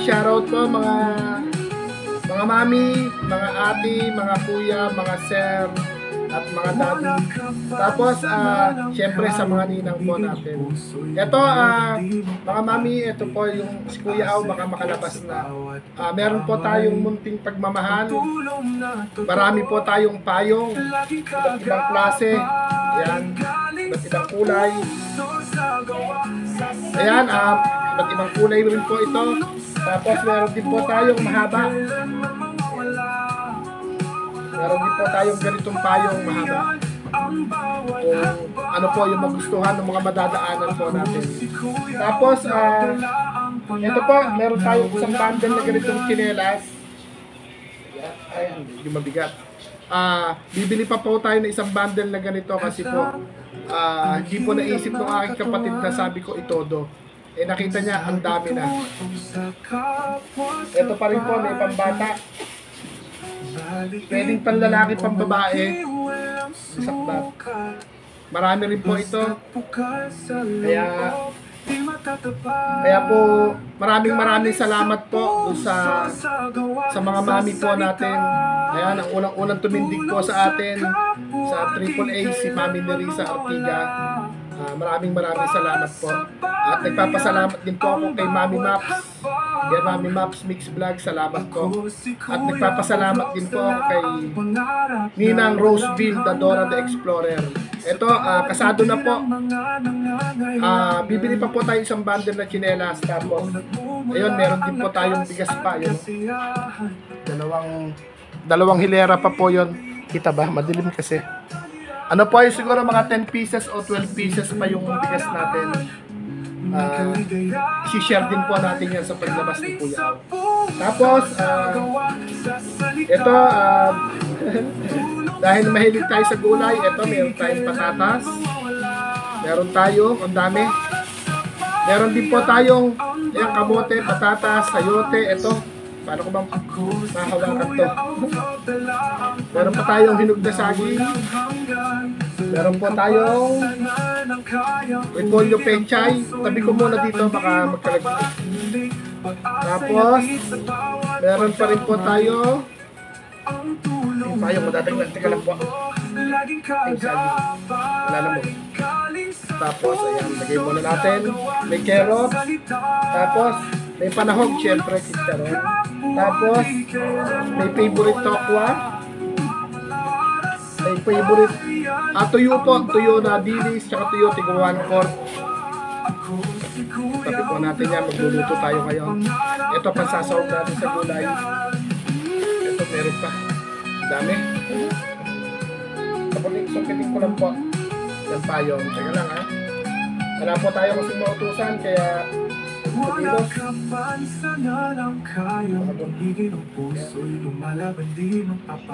shoutout po mga mami, mga ate, mga kuya, mga sir, at mga daddy. Tapos, syempre sa mga ninang po natin. Ito, mga mami, ito po yung si Kuya Au, baka makalabas na. Meron po tayong munting pagmamahal. Marami po tayong payong, iba't ibang klase. Ayan, iba't ibang kulay. Ayan, iba't ibang kulay rin po ito. Tapos, meron din po tayong mahaba. Meron din po tayong ganitong payong mahaba. Kung ano po yung magustuhan ng mga madadaanan po natin. Tapos, ito po, meron tayong isang bundle na ganitong tsinelas. Ayan, yung mabigat. Bibili pa po tayo ng isang bundle na ganito kasi po, hindi po naisip ng aking kapatid na sabi ko itodo. Nakita niya, ang dami na. Ito pa rin po, may pambata. Pwedeng panlalaki, pambabae. Sakbat. Marami rin po ito. Kaya po, maraming salamat po sa mga mami po natin. Ayan, ang unang tumindig po sa atin sa AAA, si Mami Nerissa Artiga. Maraming salamat po. At nagpapasalamat din po ako kay Mami Maps. Yan, Mami Maps Mix Vlog, salamat po. At nagpapasalamat din po ako kay Ninang Roseville, the Dora the Explorer. Ito, kasado na po. Bibili pa po tayo isang bundle na tsinelas. Tapos, ayun, meron din po tayong bigas pa. Yun. Dalawang hilera pa po yun. Kita ba? Madilim kasi. Ano po yung siguro mga 10 pieces o 12 pieces pa yung bigas natin. Si-share din po natin yan sa paglabas ni Kuya. Tapos, ito, dahil mahilig tayo sa gulay, ito, meron tayong patatas. Meron tayo, ang dami. Meron din po tayong kamote, patatas, sayote, ito. Paano ko bang mahawakan to? Meron pa tayong hinog na saging. Meron po tayong repolyo pechay. Tabi ko muna dito, baka magkalagay. Tapos, meron pa rin po tayo. Yung payong madadagdag. Teka lang po. Yung saging. Alala mo. Tapos, ayan, lagay muna natin. May carrot. Tapos, may panahog, syempre, chicharon. Tapos, may favorite tokwa. May favorite tuyo po, tuyo na dilis, tsaka tuyo, tigo 1/4. Tabi po natin yan, magluluto tayo ngayon. Ito, pansasawag natin sa gulay. Ito, meron pa. Dami. Sumpitin ko lang po. Yan pa yun. Teka lang, ha. Wala po tayo kasing mautusan, kaya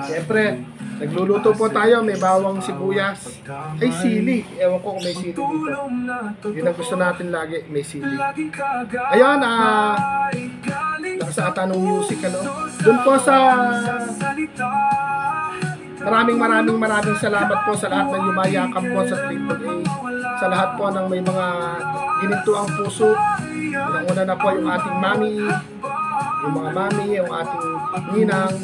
siyempre, nagluluto po tayo, may bawang sibuyas. Ay, sili. Ewan ko kung may sili dito. Yun ang gusto natin lagi, may sili. Ayun, nasa ata ng music, ano. Doon po sa maraming salamat po sa lahat ng yumayakap po sa AAA. Sa lahat po ng may mga gininto ang puso. Una na po yung ating mami, yung mga mami, yung ating ninang,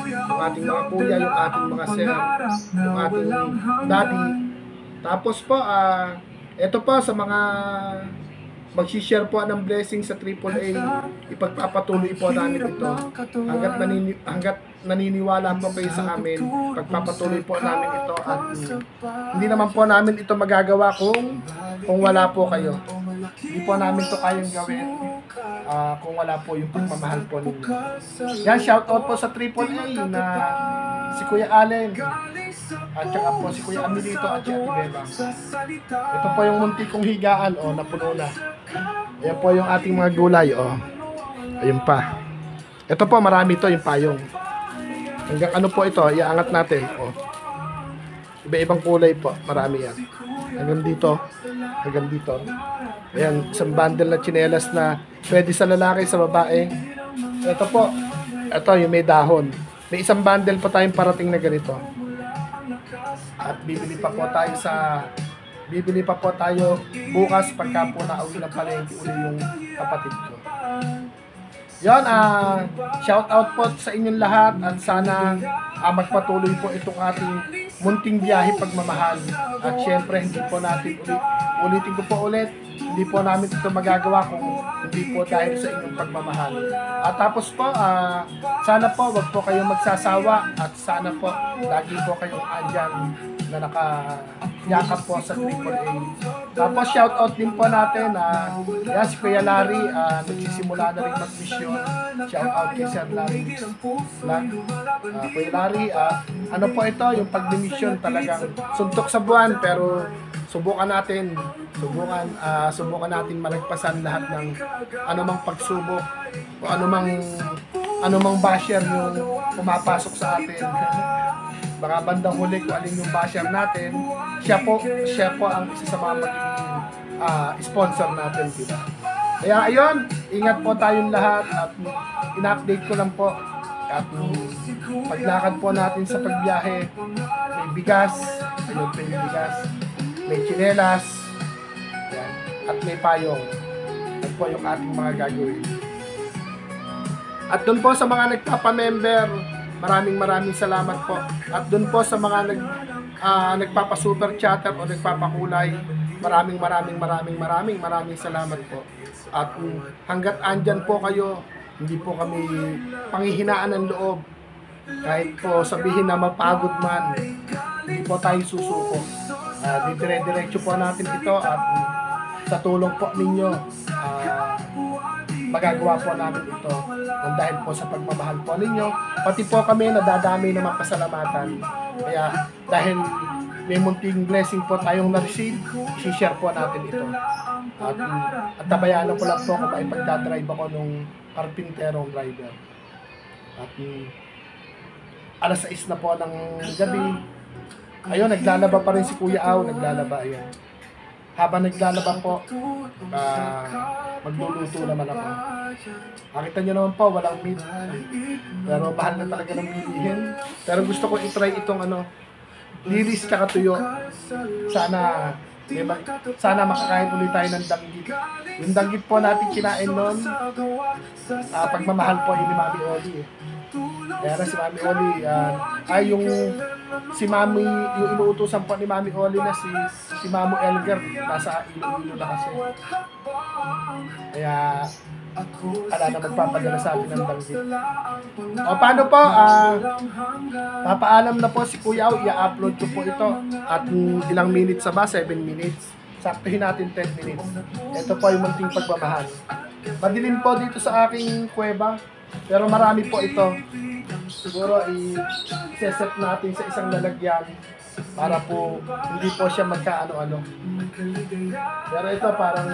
yung ating mga kuya, yung ating mga sir, yung ating daddy. Tapos po, ito po sa mga mag-share po ng blessing sa AAA, ipagpapatuloy po namin ito. Hanggat naniniwala po kayo sa amin, pagpapatuloy po namin ito at hindi naman po namin ito magagawa kung wala po kayo. Hindi po namin ito kayang gawin kung wala po yung pagmamahal po ninyo. Yan, shoutout po sa AAA na si Kuya Allen at saka po si Kuya Amilito at si Ate Beba. Ito po yung munti kong higaan, napuno na. Ayan po yung ating mga gulay, ayun pa. Ito po, marami to yung payong. Hanggang ano po ito, iaangat natin. Iba-ibang kulay po, marami yan. Hanggang dito. Ayan, isang bundle na tsinelas na pwede sa lalaki, sa babae. Ito po, ito yung may dahon. May isang bundle pa tayong parating na ganito. At bibili pa po tayo bukas pagka po nauwi ng palengke uli yung kapatid ko. Yon, shout out po sa inyong lahat at sana magpatuloy po itong ating munting biyahe pagmamahal. At syempre, hindi po natin ulitin ko po ulit, hindi po namin ito magagawa kung hindi po dahil sa inyong pagmamahal. At tapos po, sana po wag po kayong magsasawa at sana po lagi po kayong andyan na nakayakap po sa AAA. Tapos shoutout din po natin yan si Kuya Larry, nagsisimula na rin mag-mission. Shoutout kay Sir Larry Kuya Larry, ano po ito, yung pag-mission talagang suntok sa buwan, pero subukan natin malagpasan lahat ng anumang pagsubok o anumang basher yung pumapasok sa atin. Baka bandang huli kung alin yung basher natin, siya po ang isa sa mga magiging sponsor natin, diba? Kaya ayun, ingat po tayong lahat at in-update ko lang po at paglakad po natin sa pagbiyahe, may bigas, ayun po yung bigas, may tsinelas, yan, at may payong. Yan po yung ating mga gagawin. At doon po sa mga nagpapa-member, maraming salamat po. At doon po sa mga nagpapa-super chatter o nagpapakulay, maraming salamat po. At hanggat andyan po kayo, hindi po kami panghihinaan ng loob. Kahit po sabihin na mapagod man, hindi po tayo susuko. Dire-diretso po natin ito at sa tulong po ninyo, magagawa po namin ito ng dahil po sa pagmamahal po ninyo. Pati po kami nadadami ng pasalamatan. Kaya dahil may munting blessing po tayong na-receive, i-share po natin ito. At tabayanan ko lang po kung maipagdadrive ako nung karpinterong driver. At alas 6 na po ng gabi. Ayun, naglalaba pa rin si Kuya Au, naglalaba, ayan. Habang naglalaba po, magluluto naman ako. Nakita nyo naman po, walang meat. Pero mahal na talaga ng bilihin. Pero gusto ko i-try itong lilis tsaka tuyo. Sana makakain ulit tayo ng danggit. Yung danggit po natin kinain nun, pagmamahal po ni Mami Oli. Kaya na si Mami Oli, yung inuutosan po ni Mami Oli na si Mamo Elger, nasa Iloilo na kasi. Kaya wala na magpapadala sa atin ng danggit. O paano po, papaalam na po si Kuya Au, i-upload ko po ito at ilang minutes ba? 7 minutes. Saktuhin natin 10 minutes. Ito po yung munting pagmamahal. Madilim po dito sa aking kuweba, pero marami po ito. Siguro i-set natin sa isang lalagyan para po hindi po siya magkaano-ano. Pero ito parang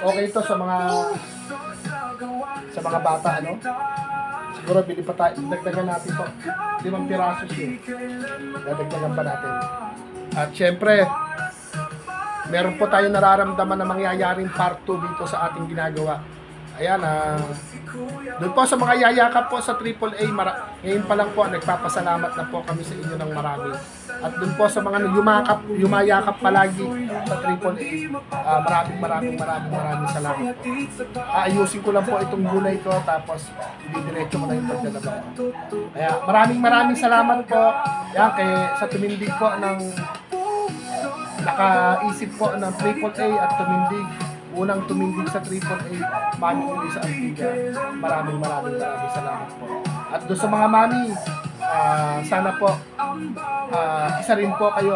okay ito sa mga bata, ano? Siguro bili pa tayo, dagdagan natin po. 5 piraso siya. Dagdagan pa natin. At syempre, meron po tayo nararamdaman na mangyayaring part 2 dito sa ating ginagawa. Ayan, doon po sa mga yayakap po sa AAA, ngayon pa lang po, nagpapasalamat na po kami sa inyo ng marami. At doon po sa mga yumayakap palagi sa AAA, maraming salamat po. Ayusin ko lang po itong gulay ko, tapos didiretso ko na yung pagdalaba ko. Kaya maraming salamat po. Yan, sa tumindig po ng nakaisip po ng AAA at tumindig. Unang tumindig sa AAA, Mami Uli sa Antigua. Maraming salamat po. At doon sa mga mami, sana po, isa rin po kayo.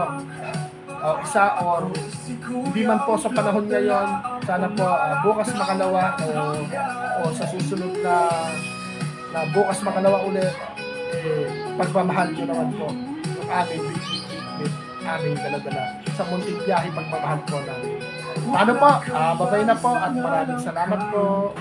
Isa or hindi man po sa panahon ngayon, sana po bukas makalawa o sa susunod na bukas makalawa ulit, pagmamahal nyo naman po yung aming dala-dala sa munting biyahe pagmamahal po namin. Paano po? Babay na po at maraming salamat po.